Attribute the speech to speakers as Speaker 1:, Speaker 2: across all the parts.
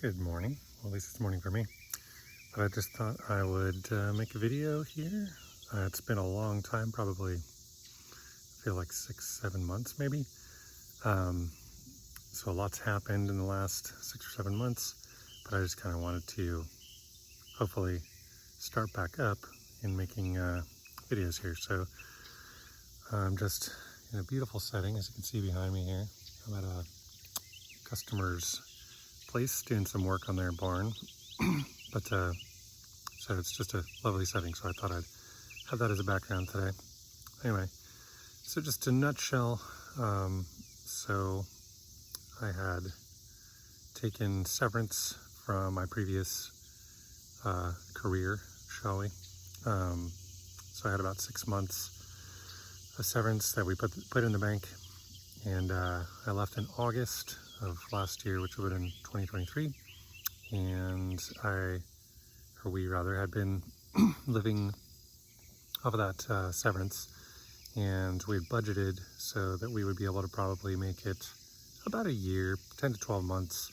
Speaker 1: Good morning. Well, at least it's morning for me. But I just thought I would make a video here. It's been a long time, probably I feel like 6-7 months maybe. So a lot's happened in the last 6 or 7 months, but I just kind of wanted to hopefully start back up in making videos here. So I'm just in a beautiful setting, as you can see behind me here. I'm at a customer's place doing some work on their barn. But so it's just a lovely setting, so I thought I'd have that as a background today. Anyway, so just a nutshell, so I had taken severance from my previous career, shall we? So I had about 6 months of severance that we put in the bank, and I left in August of last year, which would have been 2023, and we rather had been living off of that severance, and we had budgeted so that we would be able to probably make it about a year, 10 to 12 months,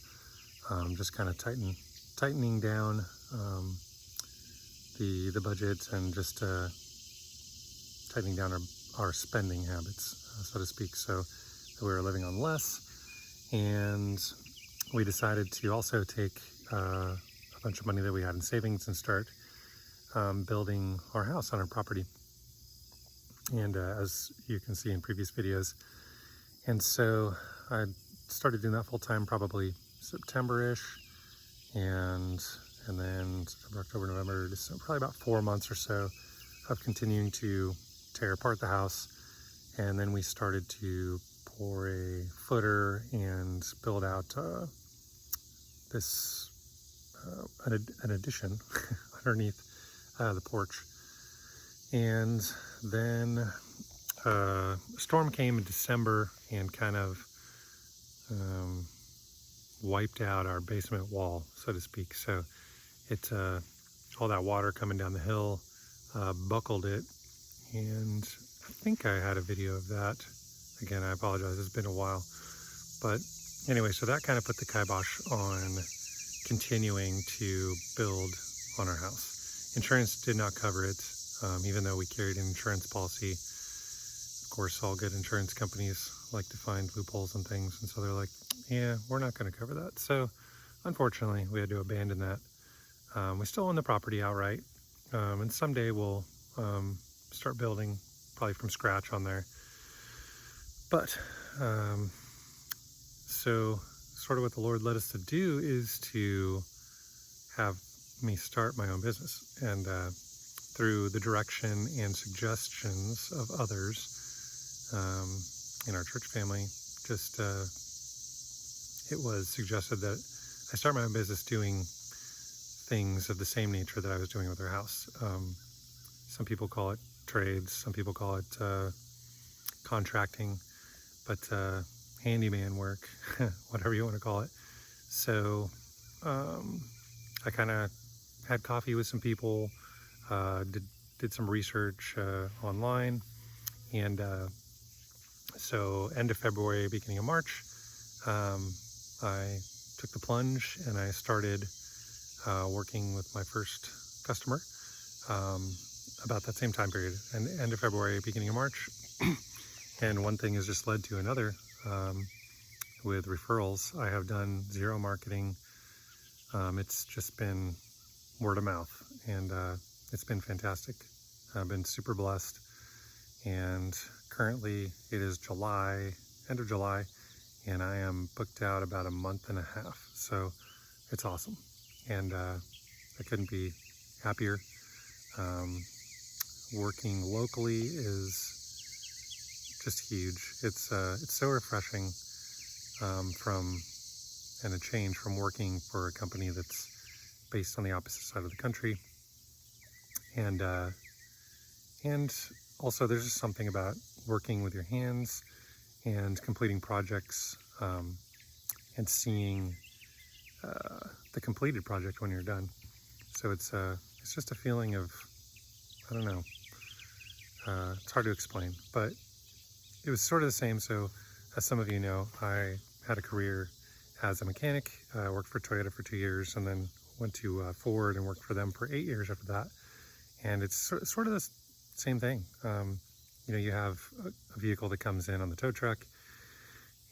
Speaker 1: just kind of tightening down the budget and just tightening down our spending habits, so to speak, so that we were living on less. And we decided to also take a bunch of money that we had in savings and start building our house on our property. And as you can see in previous videos, and so I started doing that full time probably September-ish, and then September, October, November, December, probably about 4 months or so of continuing to tear apart the house. And then we started to pour a footer and build out an addition underneath the porch. And then a storm came in December and kind of wiped out our basement wall, so to speak. So it all that water coming down the hill buckled it, and I think I had a video of that. Again, I apologize, it's been a while. But anyway, so that kind of put the kibosh on continuing to build on our house. Insurance did not cover it, even though we carried an insurance policy. Of course, all good insurance companies like to find loopholes and things, and so they're like, yeah, we're not going to cover that. So unfortunately, we had to abandon that. We still own the property outright, and someday we'll start building probably from scratch on there. But so sort of what the Lord led us to do is to have me start my own business, and through the direction and suggestions of others in our church family, just it was suggested that I start my own business doing things of the same nature that I was doing with our house. Some people call it trades, some people call it contracting, but handyman work, whatever you want to call it. So I kind of had coffee with some people, did some research online, and so end of February, beginning of March, I took the plunge and I started working with my first customer about that same time period, and end of February, beginning of March. And one thing has just led to another. With referrals, I have done zero marketing. It's just been word of mouth, and it's been fantastic. I've been super blessed, and currently it is July, end of July, and I am booked out about a month and a half. So it's awesome, and I couldn't be happier. Working locally is just huge. It's so refreshing, and a change from working for a company that's based on the opposite side of the country. And also there's just something about working with your hands and completing projects, and seeing the completed project when you're done. So it's just a feeling of, I don't know, it's hard to explain, but it was sort of the same. So as some of you know, I had a career as a mechanic. I worked for Toyota for 2 years, and then went to Ford and worked for them for 8 years after that. And it's sort of the same thing. You have a vehicle that comes in on the tow truck,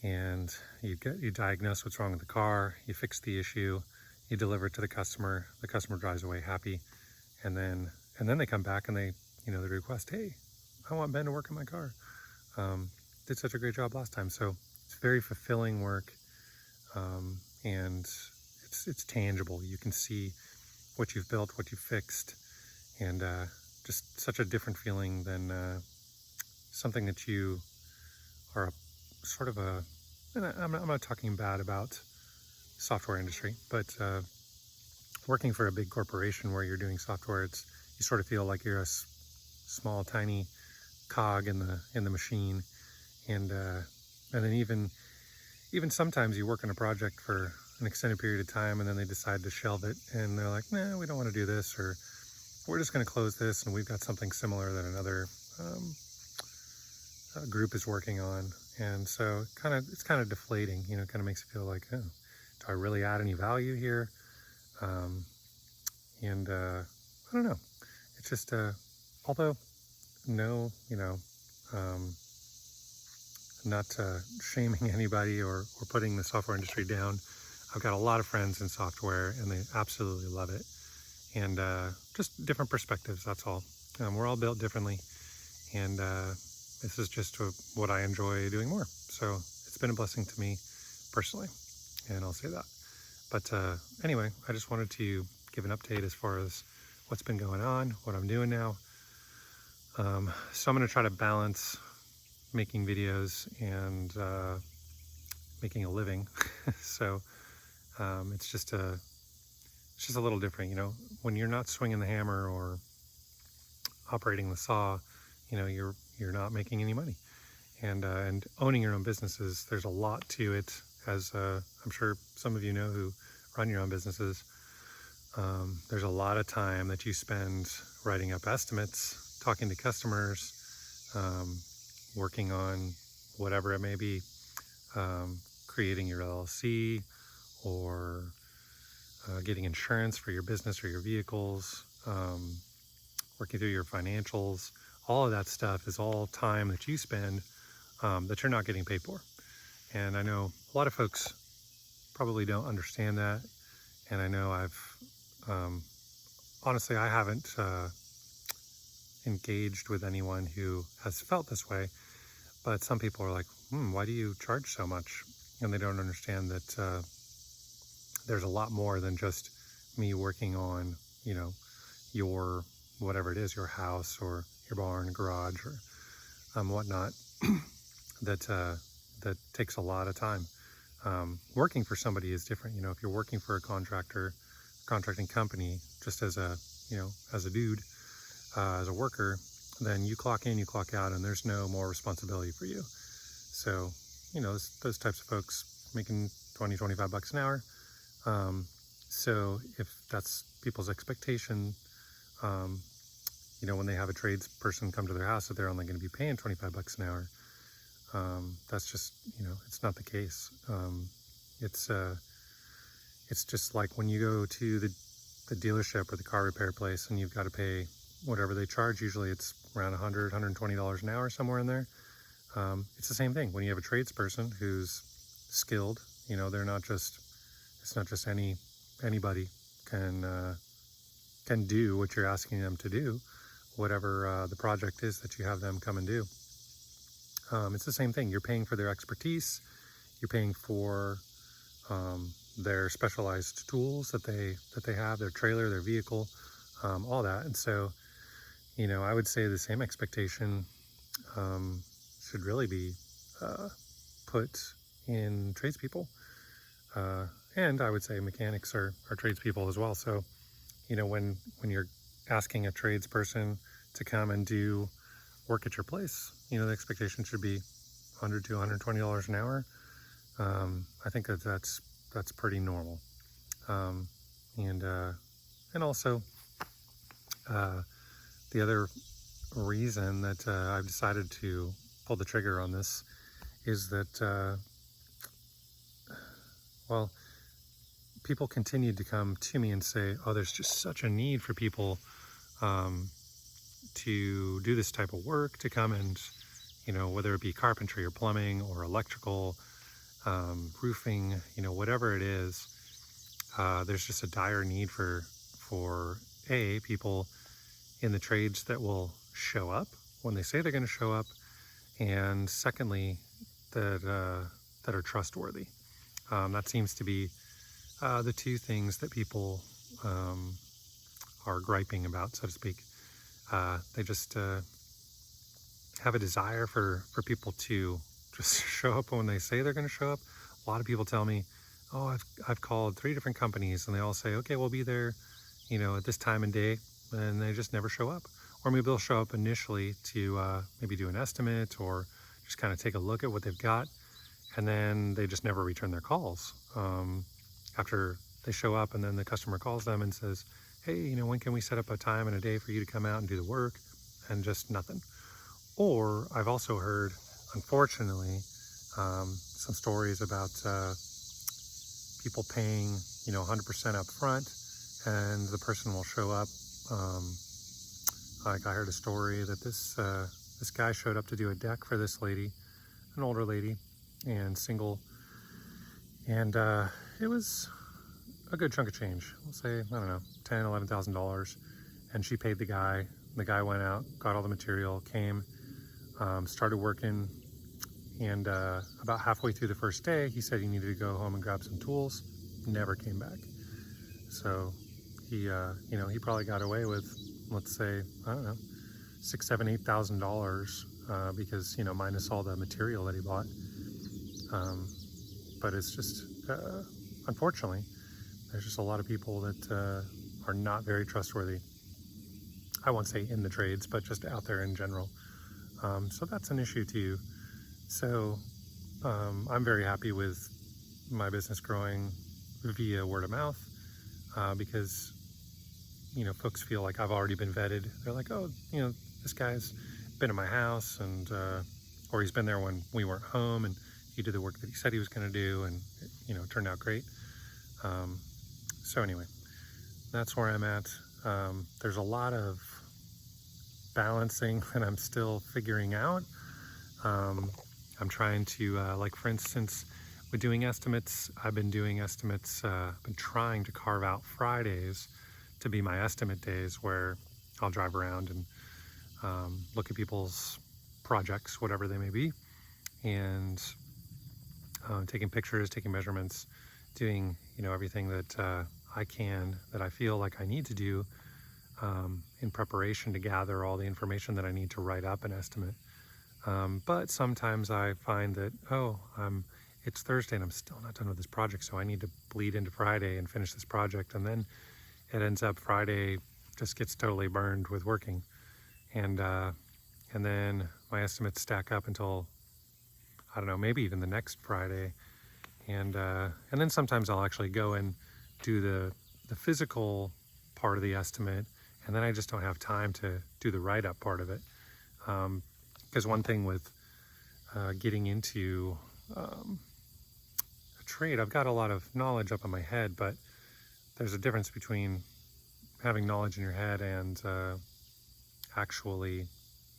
Speaker 1: and you diagnose what's wrong with the car, you fix the issue, you deliver it to the customer drives away happy, and then they come back and they request, hey, I want Ben to work on my car. Did such a great job last time. So it's very fulfilling work, and it's tangible. You can see what you've built, what you've fixed, and just such a different feeling than something that you are and I'm not talking bad about software industry, but working for a big corporation where you're doing software, you sort of feel like you're a small, tiny cog in the machine, and then even sometimes you work on a project for an extended period of time, and then they decide to shelve it, and they're like, nah, we don't want to do this, or we're just going to close this, and we've got something similar that another group is working on. And so it's kind of deflating, kind of makes you feel like, oh, do I really add any value here? And I don't know. It's just, although no, not shaming anybody or putting the software industry down. I've got a lot of friends in software, and they absolutely love it. And just different perspectives, that's all. We're all built differently, and this is just what I enjoy doing more. So it's been a blessing to me personally, and I'll say that. But anyway, I just wanted to give an update as far as what's been going on, what I'm doing now. So I'm going to try to balance making videos and making a living. So it's just a little different, when you're not swinging the hammer or operating the saw, you're not making any money. And owning your own businesses, there's a lot to it, as I'm sure some of you know who run your own businesses. There's a lot of time that you spend writing up estimates, talking to customers, working on whatever it may be, creating your LLC, or getting insurance for your business or your vehicles, working through your financials. All of that stuff is all time that you spend that you're not getting paid for. And I know a lot of folks probably don't understand that. And I know honestly, I haven't engaged with anyone who has felt this way, but some people are like, why do you charge so much? And they don't understand that there's a lot more than just me working on, your, whatever it is, your house or your barn, garage, or whatnot, that takes a lot of time. Working for somebody is different. If you're working for a contracting company, just as a dude, as a worker, then you clock in, you clock out, and there's no more responsibility for you. So, those types of folks making 20, 25 bucks an hour. So if that's people's expectation, when they have a tradesperson come to their house, that they're only going to be paying 25 bucks an hour. That's just, it's not the case. It's just like when you go to the dealership or the car repair place, and you've got to pay whatever they charge. Usually it's around $100, $120 an hour, somewhere in there. It's the same thing when you have a tradesperson who's skilled. They're not just, it's not just anybody can do what you're asking them to do, whatever the project is that you have them come and do. It's the same thing. You're paying for their expertise. You're paying for their specialized tools that they have, their trailer, their vehicle, all that. And so, I would say the same expectation should really be put in tradespeople. And I would say mechanics are tradespeople as well. So, when you're asking a tradesperson to come and do work at your place, the expectation should be $100 to $120 an hour. I think that's pretty normal. And also, the other reason that I've decided to pull the trigger on this is that, Well, people continued to come to me and say, oh, there's just such a need for people to do this type of work, to come and, whether it be carpentry or plumbing or electrical, roofing, whatever it is, there's just a dire need for people in the trades that will show up when they say they're going to show up, and secondly, that are trustworthy. That seems to be the two things that people are griping about, so to speak. They just have a desire for people to just show up when they say they're going to show up. A lot of people tell me, oh, I've called 3 different companies and they all say, okay, we'll be there, at this time and day, and they just never show up. Or maybe they'll show up initially to maybe do an estimate or just kind of take a look at what they've got, and then they just never return their calls. After they show up and then the customer calls them and says, hey, when can we set up a time and a day for you to come out and do the work? And just nothing. Or I've also heard, unfortunately, some stories about people paying, 100% up front, and the person will show up. Like I heard a story that this guy showed up to do a deck for this lady, an older lady, and single, and it was a good chunk of change. We'll say, I don't know, $10,000, $11,000, and she paid the guy. The guy went out, got all the material, came, started working, and about halfway through the first day, he said he needed to go home and grab some tools. Never came back. So he, he probably got away with, let's say, I don't know, $6,000, $7,000, $8,000 because, minus all the material that he bought. But it's just, unfortunately, there's just a lot of people that are not very trustworthy. I won't say in the trades, but just out there in general. So that's an issue too. So I'm very happy with my business growing via word of mouth because, folks feel like I've already been vetted. They're like, oh, this guy's been in my house, and or he's been there when we weren't home, and he did the work that he said he was going to do, and it turned out great. So anyway, that's where I'm at. There's a lot of balancing that I'm still figuring out. I'm trying to, like for instance, with doing estimates, I've been doing estimates, been trying to carve out Fridays to be my estimate days, where I'll drive around and look at people's projects, whatever they may be, and taking pictures, taking measurements, doing, everything that I can, that I feel like I need to do in preparation to gather all the information that I need to write up an estimate. But sometimes I find that, it's Thursday and I'm still not done with this project, so I need to bleed into Friday and finish this project, and then it ends up Friday just gets totally burned with working, and then my estimates stack up until, I don't know, maybe even the next Friday, and then sometimes I'll actually go and do the physical part of the estimate, and then I just don't have time to do the write-up part of it. Because one thing with getting into a trade, I've got a lot of knowledge up in my head, but there's a difference between having knowledge in your head and actually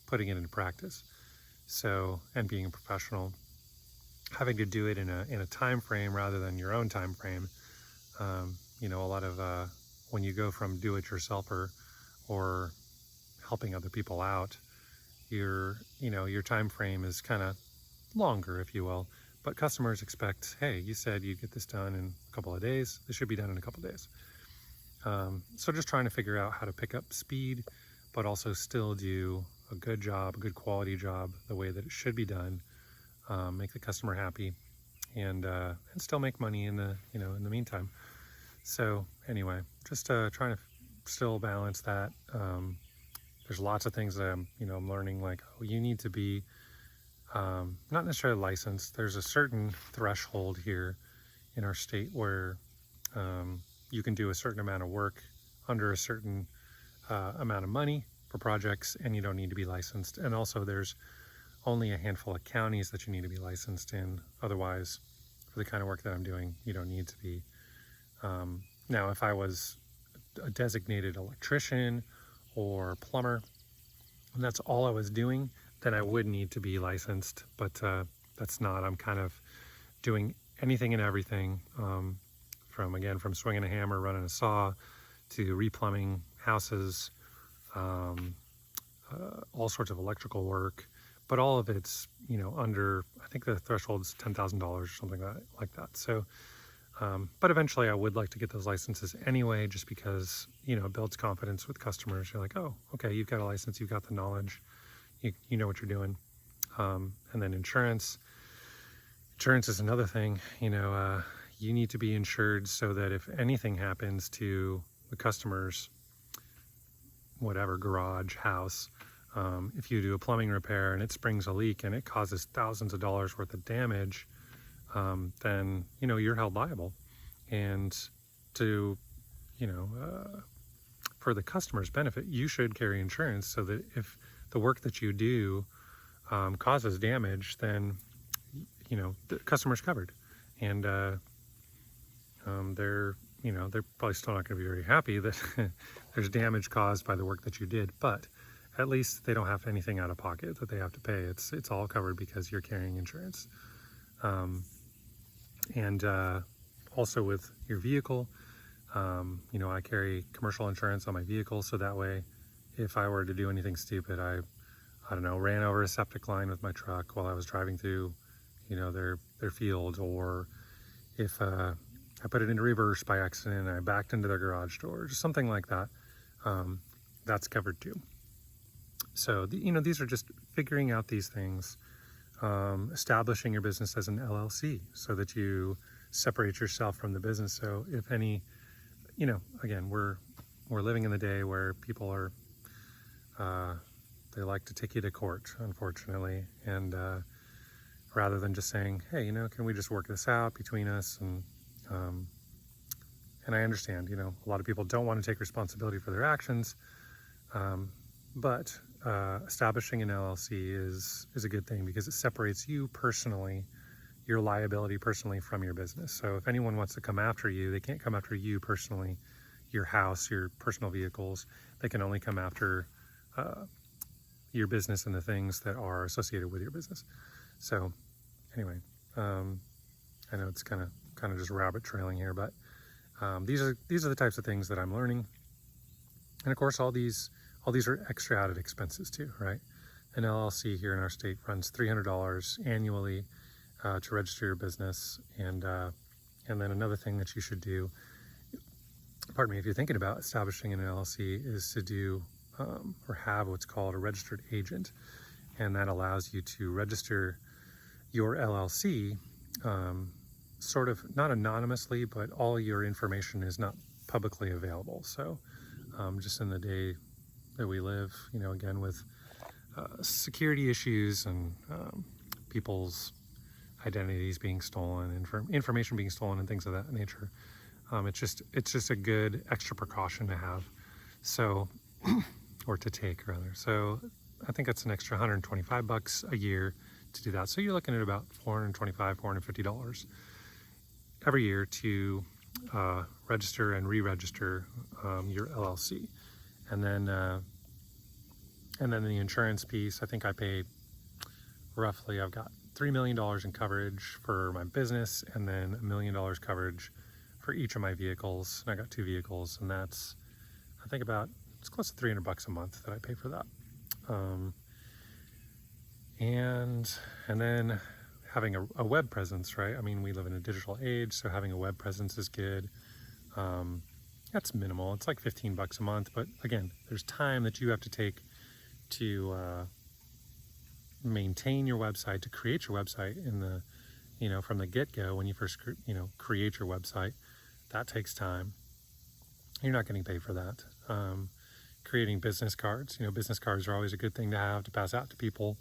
Speaker 1: putting it into practice. So, and being a professional, having to do it in a time frame rather than your own time frame. A lot of when you go from do-it-yourselfer or helping other people out, your time frame is kind of longer, if you will. But customers expect, hey, you said you'd get this done in a couple of days. This should be done in a couple of days. So just trying to figure out how to pick up speed, but also still do a good job, a good quality job, the way that it should be done. Make the customer happy, and still make money in the in the meantime. So anyway, just trying to still balance that. There's lots of things that I'm learning, like, you need to be not necessarily licensed. There's a certain threshold here in our state where you can do a certain amount of work under a certain amount of money for projects, and you don't need to be licensed. And also there's only a handful of counties that you need to be licensed in. Otherwise, for the kind of work that I'm doing, you don't need to be. Now, if I was a designated electrician or plumber, and that's all I was doing, then I would need to be licensed, but that's not. I'm kind of doing anything and everything, from swinging a hammer, running a saw, to replumbing houses, all sorts of electrical work, but all of it's, under, I think the threshold's $10,000 or something like that. So, but eventually I would like to get those licenses anyway, just because, it builds confidence with customers. You're like, oh, okay, you've got a license, you've got the knowledge, you know what you're doing. And then insurance is another thing. You need to be insured so that if anything happens to the customer's whatever garage, house, if you do a plumbing repair and it springs a leak and it causes thousands of dollars worth of damage, then you're held liable. And to for the customer's benefit, you should carry insurance so that if the work that you do causes damage, then the customer's covered. And they're probably still not going to be very happy that there's damage caused by the work that you did, but at least they don't have anything out of pocket that they have to pay. It's all covered because you're carrying insurance. And also with your vehicle, I carry commercial insurance on my vehicle, so that way if I were to do anything stupid, I don't know, ran over a septic line with my truck while I was driving through their field, or if I put it into reverse by accident and I backed into their garage door, just something like that, that's covered too. So these are just figuring out these things, establishing your business as an LLC so that you separate yourself from the business. So if any, again, we're living in the day where people are they like to take you to court, unfortunately, and rather than just saying, hey, can we just work this out between us? And I understand, a lot of people don't want to take responsibility for their actions, but establishing an LLC is a good thing because it separates you personally, your liability personally, from your business. So if anyone wants to come after you, they can't come after you personally, your house, your personal vehicles. They can only come after your business and the things that are associated with your business. So anyway, I know it's kind of just rabbit trailing here, but these are the types of things that I'm learning. And of course, all these are extra added expenses too, right? An LLC here in our state runs $300 annually to register your business, and then another thing that you should do, pardon me, if you're thinking about establishing an LLC, is to do or have what's called a registered agent, and that allows you to register your LLC sort of not anonymously, but all your information is not publicly available. So just in the day that we live, again, with security issues and people's identities being stolen, information being stolen, and things of that nature, it's just a good extra precaution to have. So, or to take rather. So I think it's an extra $125 a year to do that. So you're looking at about $425, $450 every year to register and re-register your LLC. And then the insurance piece, I think I pay roughly, I've got $3 million in coverage for my business, and then $1 million coverage for each of my vehicles. And I got 2 vehicles, and that's, I think it's close to $300 a month that I pay for that. And then having a web presence, right? I mean, we live in a digital age, so having a web presence is good. That's minimal. It's like $15 a month, but again, there's time that you have to take to maintain your website, to create your website in the, from the get-go when you first, create your website. That takes time. You're not getting paid for that. Creating business cards, business cards are always a good thing to have to pass out to people,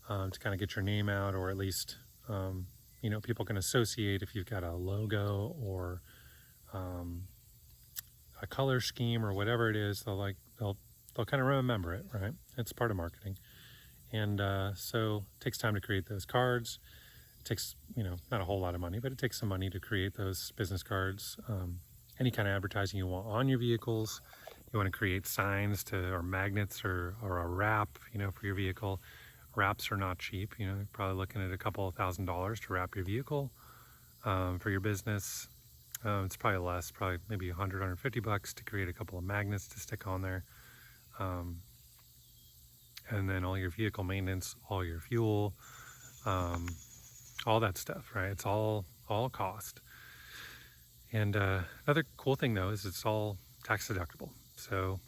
Speaker 1: to kind of get your name out, or at least, people can associate if you've got a logo or a color scheme or whatever it is. They'll kind of remember it, right? It's part of marketing. And so it takes time to create those cards. It takes, not a whole lot of money, but it takes some money to create those business cards. Any kind of advertising you want on your vehicles. You want to create signs or magnets or a wrap, for your vehicle. Wraps are not cheap. You're probably looking at a couple of $1,000s to wrap your vehicle for your business. It's probably less, probably maybe 100, 150 bucks to create a couple of magnets to stick on there. And then all your vehicle maintenance, all your fuel, all that stuff, right? It's all cost. And another cool thing though is it's all tax deductible. So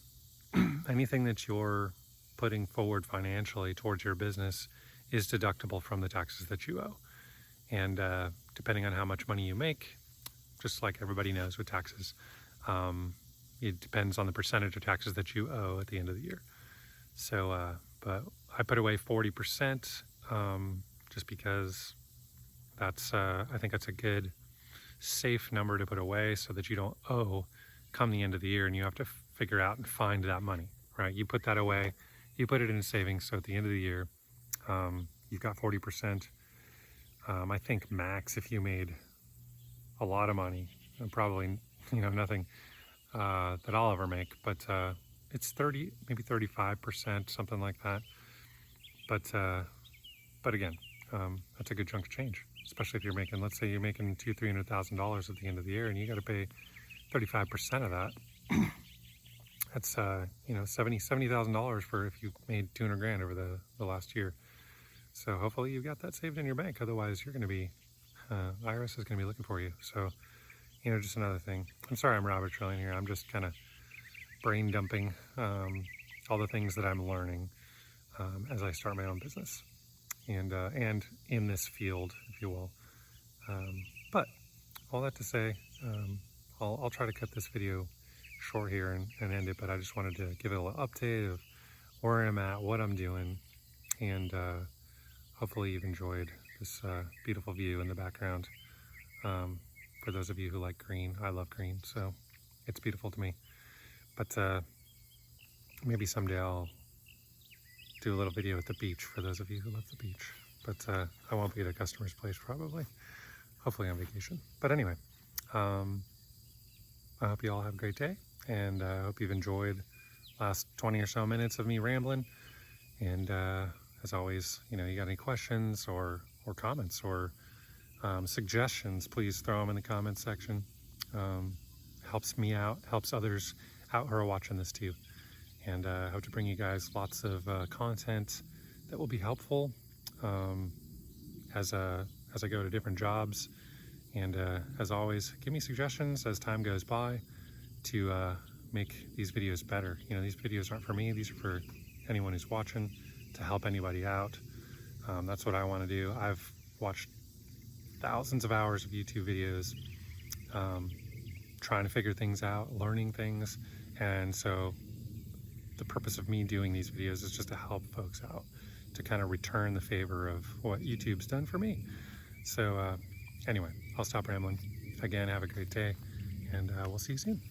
Speaker 1: anything that you're putting forward financially towards your business is deductible from the taxes that you owe. And depending on how much money you make, just like everybody knows with taxes, it depends on the percentage of taxes that you owe at the end of the year. So, but I put away 40% just because that's, I think that's a good, safe number to put away so that you don't owe come the end of the year and you have to figure out and find that money, right? You put that away, you put it in savings, so at the end of the year, you've got 40%. I think max, if you made a lot of money, probably, nothing that I'll ever make, but it's 30, maybe 35%, something like that. But again, that's a good chunk of change, especially if you're making, let's say you're making $200,000-$300,000 at the end of the year and you got to pay 35% of that. That's $70,000 for if you made 200 grand over the last year. So hopefully you've got that saved in your bank. Otherwise you're going to be, IRS is going to be looking for you. So, just another thing. I'm sorry I'm Robert Trillian here. I'm just kind of brain dumping all the things that I'm learning as I start my own business and in this field, if you will. But all that to say, I'll try to cut this video short here and end it, but I just wanted to give it a little update of where I'm at, what I'm doing, and hopefully you've enjoyed this beautiful view in the background. For those of you who like green, I love green, so it's beautiful to me. But maybe someday I'll do a little video at the beach for those of you who love the beach. But I won't be at a customer's place probably, hopefully on vacation. But anyway, I hope you all have a great day, and I hope you've enjoyed last 20 or so minutes of me rambling. And as always, you got any questions or comments or suggestions, please throw them in the comments section. Helps me out, helps others out who are watching this too. And I hope to bring you guys lots of content that will be helpful as I go to different jobs. And as always, give me suggestions as time goes by to make these videos better. These videos aren't for me, these are for anyone who's watching, to help anybody out. That's what I want to do. I've watched thousands of hours of YouTube videos trying to figure things out, learning things, and so the purpose of me doing these videos is just to help folks out, to kind of return the favor of what YouTube's done for me. So anyway, I'll stop rambling. Again, have a great day, and we'll see you soon.